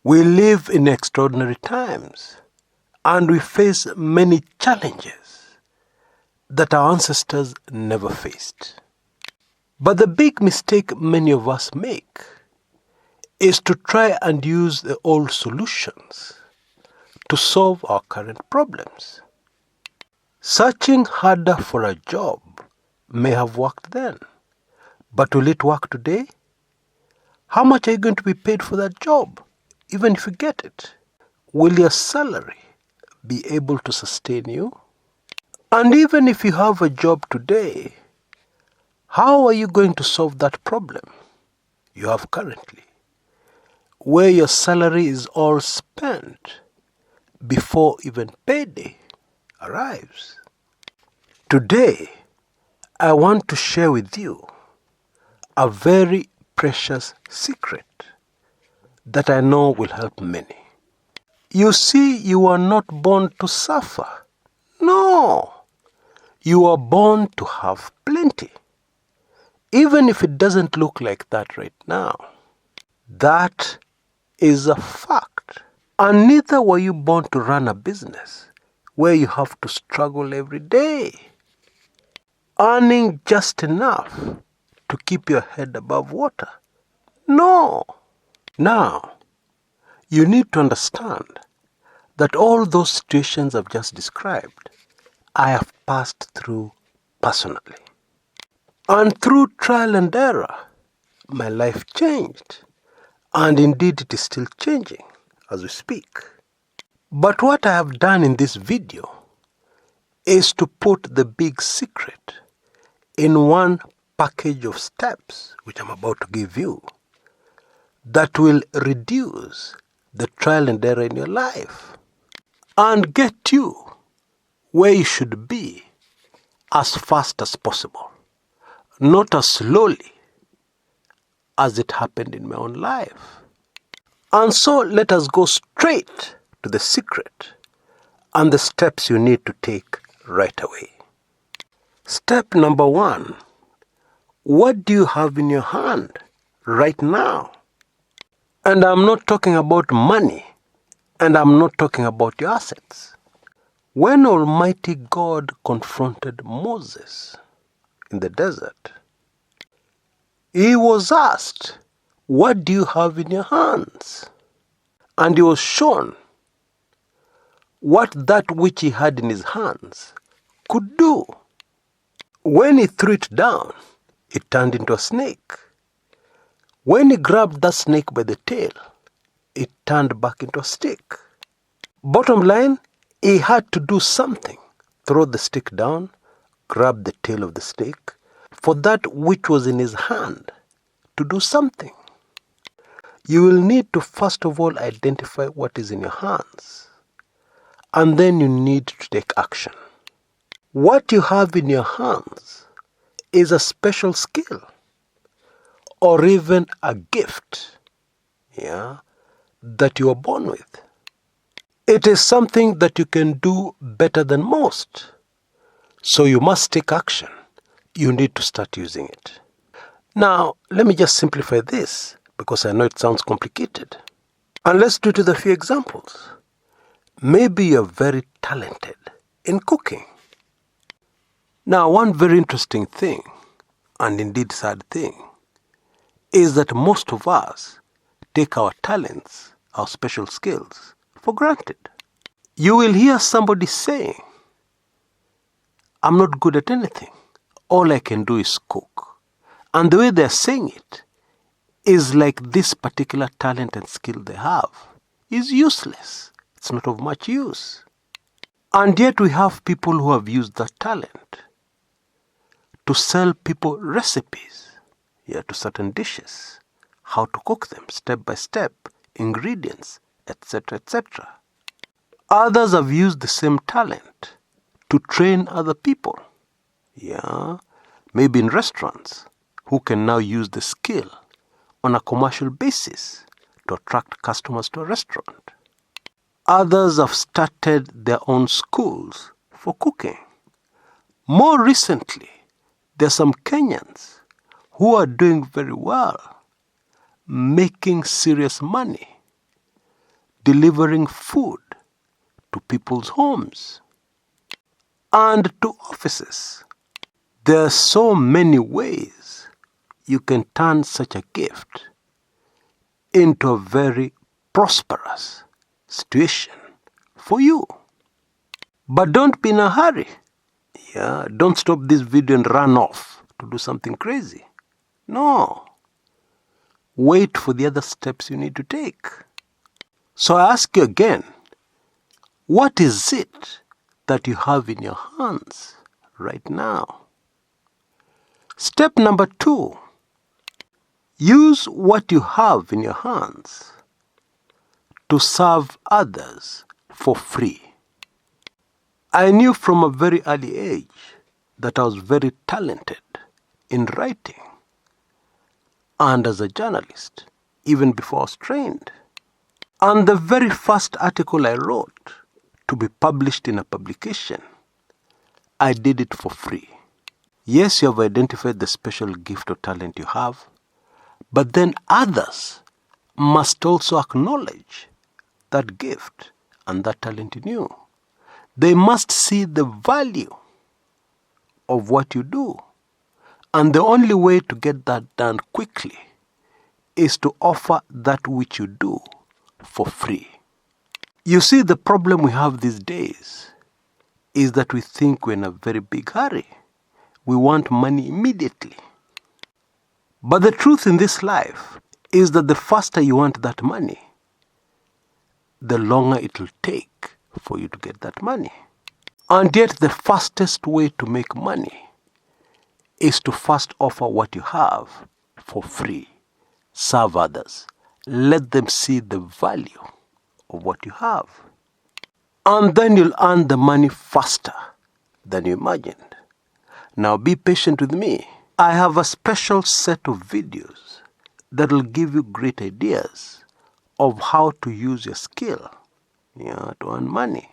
We live in extraordinary times, and we face many challenges that our ancestors never faced. But the big mistake many of us make is to try and use the old solutions to solve our current problems. Searching harder for a job may have worked then, but will it work today? How much are you going to be paid for that job, even if you get it? Will your salary be able to sustain you? And even if you have a job today, how are you going to solve that problem you have currently, where your salary is all spent before even payday arrives? Today, I want to share with you a very precious secret that I know will help many. You see, you are not born to suffer. No, you are born to have plenty. Even if it doesn't look like that right now, that is a fact. And neither were you born to run a business where you have to struggle every day, earning just enough to keep your head above water. No. Now, you need to understand that all those situations I've just described, I have passed through personally. And through trial and error, my life changed. And indeed, it is still changing as we speak. But what I have done in this video is to put the big secret in one package of steps, which I'm about to give you, that will reduce the trial and error in your life and get you where you should be as fast as possible, not as slowly as it happened in my own life. And so let us go straight to the secret and the steps you need to take right away. Step number 1. What do you have in your hand right now? And I'm not talking about money, and I'm not talking about your assets. When Almighty God confronted Moses in the desert, he was asked, "What do you have in your hands?" And he was shown what that which he had in his hands could do. When he threw it down, it turned into a snake. When he grabbed that snake by the tail, it turned back into a stick. Bottom line, he had to do something. Throw the stick down, grab the tail of the snake, for that which was in his hand to do something. You will need to first of all identify what is in your hands, and then you need to take action. What you have in your hands is a special skill or even a gift, that you are born with. It is something that you can do better than most. So you must take action. You need to start using it. Now, let me just simplify this because I know it sounds complicated. And let's do it with a few examples. Maybe you're very talented in cooking. Now, one very interesting thing, and indeed sad thing, is that most of us take our talents, our special skills, for granted. You will hear somebody saying, "I'm not good at anything. All I can do is cook." And the way they're saying it is like this particular talent and skill they have is useless. It's not of much use. And yet we have people who have used that talent to sell people recipes, to certain dishes, how to cook them step by step, ingredients, etc., etc. Others have used the same talent to train other people, maybe in restaurants, who can now use the skill on a commercial basis to attract customers to a restaurant. Others have started their own schools for cooking. More recently, there are some Kenyans who are doing very well, making serious money delivering food to people's homes and to offices. There are so many ways you can turn such a gift into a very prosperous situation for you. But don't be in a hurry. Don't stop this video and run off to do something crazy. No. Wait for the other steps you need to take. So I ask you again, what is it that you have in your hands right now? Step number 2, use what you have in your hands to serve others for free. I knew from a very early age that I was very talented in writing and as a journalist, even before I was trained. And the very first article I wrote to be published in a publication, I did it for free. Yes, you have identified the special gift or talent you have, but then others must also acknowledge that gift and that talent in you. They must see the value of what you do. And the only way to get that done quickly is to offer that which you do for free. You see, the problem we have these days is that we think we're in a very big hurry. We want money immediately. But the truth in this life is that the faster you want that money, the longer it will take for you to get that money. And yet the fastest way to make money is to first offer what you have for free. Serve others. Let them see the value of what you have. And then you'll earn the money faster than you imagined. Now be patient with me. I have a special set of videos that will give you great ideas of how to use your skill to earn money.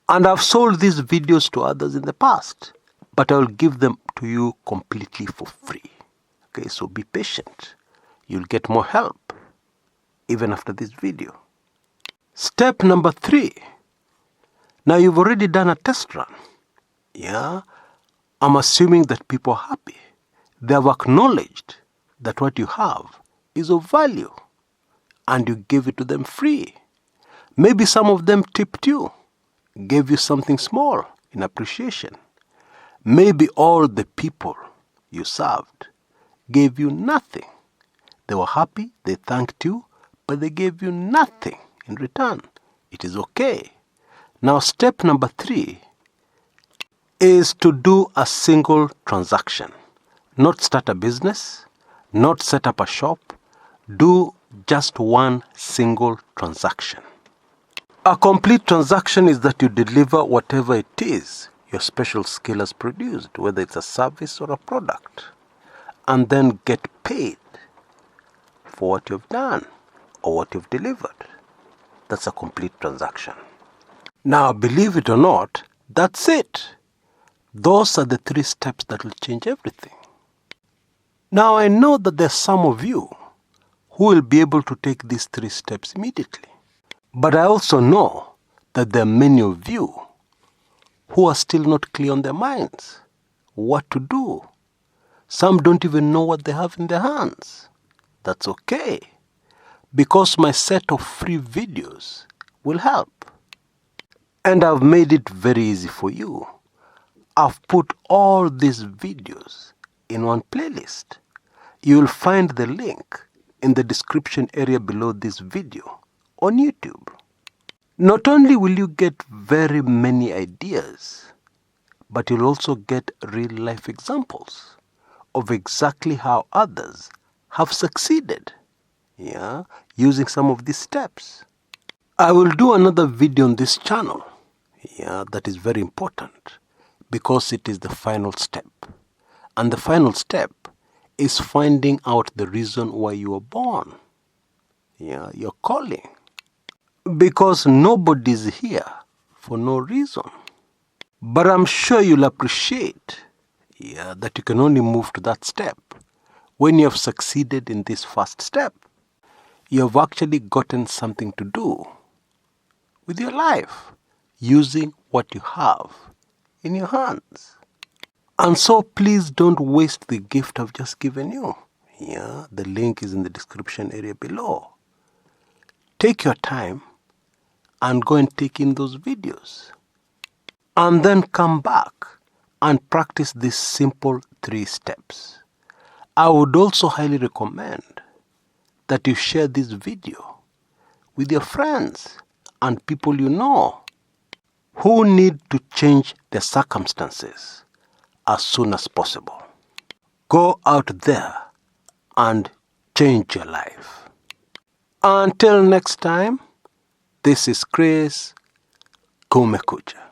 And I've sold these videos to others in the past, but I will give them to you completely for free. Okay, so be patient. You'll get more help even after this video. Step number 3. Now you've already done a test run. I'm assuming that people are happy. They have acknowledged that what you have is of value and you gave it to them free. Maybe some of them tipped you, gave you something small in appreciation. Maybe all the people you served gave you nothing. They were happy, they thanked you, but they gave you nothing in return. It is okay. Now step number 3 is to do a single transaction. Not start a business, not set up a shop. Do just one single transaction. A complete transaction is that you deliver whatever it is your special skill has produced, whether it's a service or a product, and then get paid for what you've done or what you've delivered. That's a complete transaction. Now, believe it or not, that's it. Those are the 3 steps that will change everything. Now, I know that there's some of you who will be able to take these 3 steps immediately. But I also know that there are many of you who are still not clear on their minds what to do. Some don't even know what they have in their hands. That's okay, because my set of free videos will help. And I've made it very easy for you. I've put all these videos in one playlist. You will find the link in the description area below this video on YouTube. Not only will you get very many ideas, but you'll also get real-life examples of exactly how others have succeeded, using some of these steps. I will do another video on this channel, that is very important, because it is the final step. And the final step is finding out the reason why you were born, your calling. Because nobody is here for no reason. But I'm sure you'll appreciate that you can only move to that step when you have succeeded in this first step. you've actually gotten something to do with your life using what you have in your hands. And so please don't waste the gift I've just given you. Yeah, the link is in the description area below. Take your time and go and take in those videos. And then come back and practice these simple 3 steps. I would also highly recommend that you share this video with your friends and people you know who need to change their circumstances as soon as possible. Go out there and change your life. Until next time, this is Chris Kumekucha.